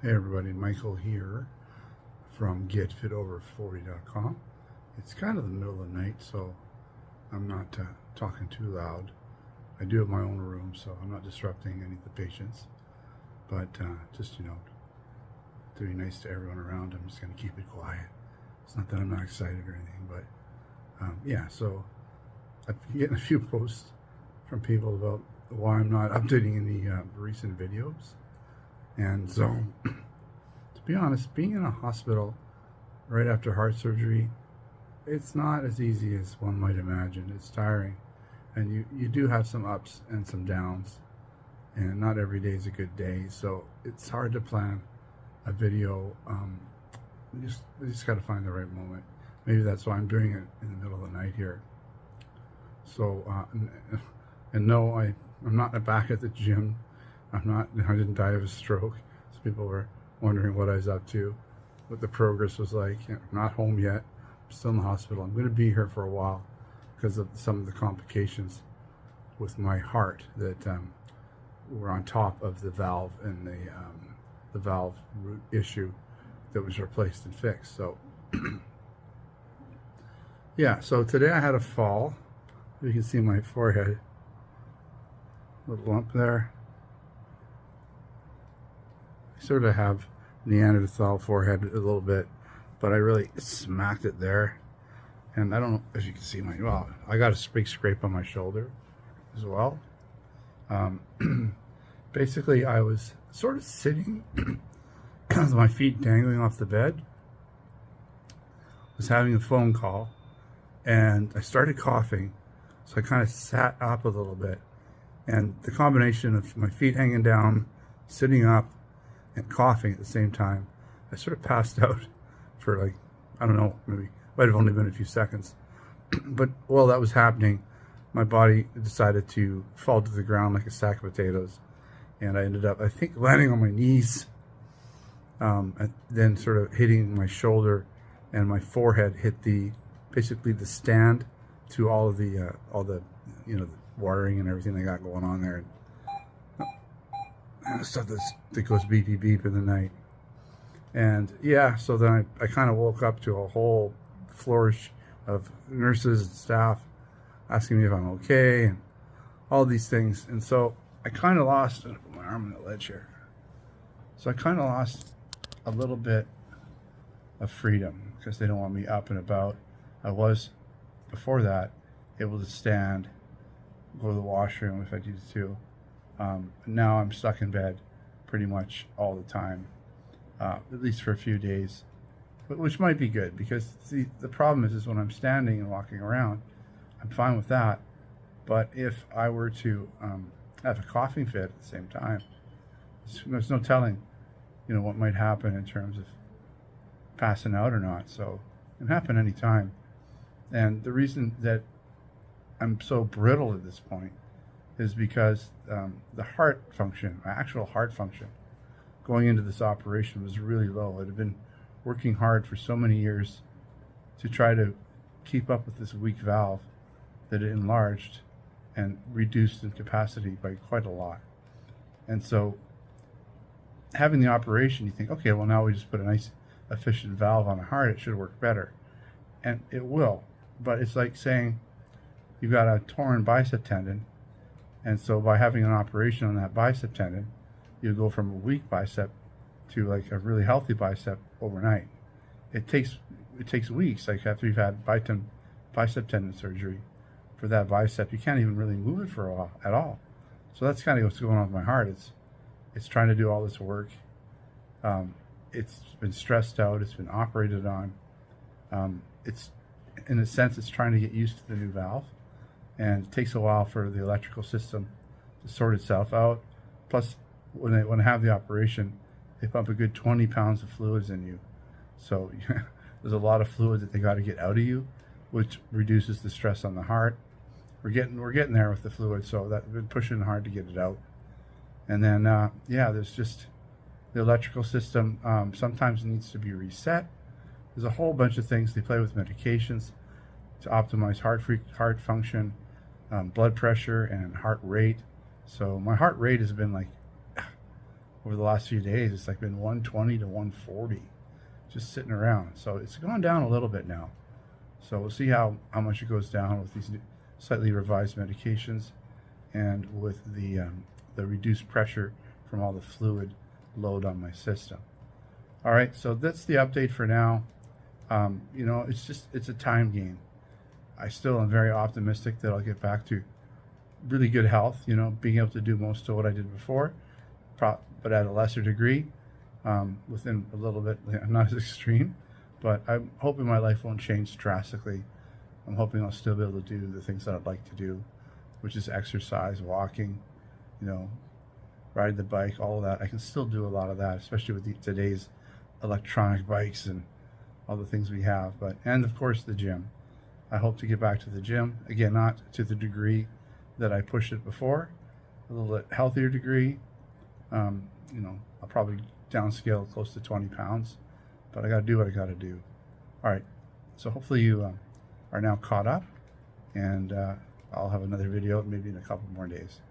Hey everybody, Michael here from getfitover40.com. It's kind of the middle of the night, so I'm not talking too loud. I do have my own room, so I'm not disrupting any of the patients. But just, to be nice to everyone around, I'm just going to keep it quiet. It's not that I'm not excited or anything, but yeah, so I've been getting a few posts from people about why I'm not updating any recent videos. And so, to be honest, being in a hospital right after heart surgery, it's not as easy as one might imagine. It's tiring, and you do have some ups and some downs, and not every day is a good day. So it's hard to plan a video. You just got to find the right moment. Maybe that's why I'm doing it in the middle of the night here. So, and no, I'm not back at the gym. I didn't die of a stroke. So people were wondering what I was up to, what the progress was like. I'm not home yet. I'm still in the hospital. I'm going to be here for a while because of some of the complications with my heart that were on top of the valve and the valve root issue that was replaced and fixed. So yeah, so today I had a fall. You can see my forehead, little lump there. I sort of have Neanderthal forehead a little bit, but I really smacked it there. And I don't know if you can see I got a big scrape on my shoulder as well. Basically, I was sort of sitting with my feet dangling off the bed. I was having a phone call, and I started coughing, so I kind of sat up a little bit. And the combination of my feet hanging down, sitting up, and coughing at the same time, I sort of passed out for like, I don't know, maybe might have only been a few seconds. But while that was happening, my body decided to fall to the ground like a sack of potatoes. And I ended up, I think, landing on my knees, and then sort of hitting my shoulder, and my forehead hit basically the stand to all the the wiring and everything they got going on there. And stuff that goes beep beep beep in the night. And yeah, so then I kind of woke up to a whole flourish of nurses and staff asking me if I'm okay and all these things. And so I kind of lost my arm on the ledge here. So I kind of lost a little bit of freedom because they don't want me up and about. I was, before that, able to stand, go to the washroom if I needed to. Now I'm stuck in bed pretty much all the time, at least for a few days, which might be good because the problem is when I'm standing and walking around, I'm fine with that. But if I were to have a coughing fit at the same time, there's no telling, what might happen in terms of passing out or not. So it can happen anytime. And the reason that I'm so brittle at this point is because the heart function, my actual heart function, going into this operation was really low. It had been working hard for so many years to try to keep up with this weak valve that it enlarged and reduced in capacity by quite a lot. And so having the operation, you think, okay, well now we just put a nice efficient valve on the heart, it should work better. And it will, but it's like saying you've got a torn bicep tendon, and so by having an operation on that bicep tendon, you go from a weak bicep to like a really healthy bicep overnight. It takes weeks. Like after you've had bicep tendon surgery for that bicep, you can't even really move it for a while at all. So that's kind of what's going on with my heart. It's trying to do all this work. It's been stressed out. It's been operated on. It's, in a sense, it's trying to get used to the new valve. And it takes a while for the electrical system to sort itself out. Plus, when I have the operation, they pump a good 20 pounds of fluids in you. So there's a lot of fluid that they got to get out of you, which reduces the stress on the heart. We're getting there with the fluid, so that's been pushing hard to get it out. And then yeah, there's just the electrical system sometimes needs to be reset. There's a whole bunch of things. They play with medications to optimize heart function, blood pressure, and heart rate. So my heart rate has been like over the last few days, it's like been 120 to 140, just sitting around. So it's gone down a little bit now. So we'll see how much it goes down with these slightly revised medications and with the reduced pressure from all the fluid load on my system. All right, so that's the update for now. You know, it's a time game. I still am very optimistic that I'll get back to really good health, you know, being able to do most of what I did before, but at a lesser degree, within a little bit, not as extreme, but I'm hoping my life won't change drastically. I'm hoping I'll still be able to do the things that I'd like to do, which is exercise, walking, you know, ride the bike, all of that. I can still do a lot of that, especially with today's electronic bikes and all the things we have. And of course the gym. I hope to get back to the gym again, not to the degree that I pushed it before, a little bit healthier degree. You know, I'll probably downscale close to 20 pounds, but I got to do what I got to do. All right, so hopefully you are now caught up, and I'll have another video maybe in a couple more days.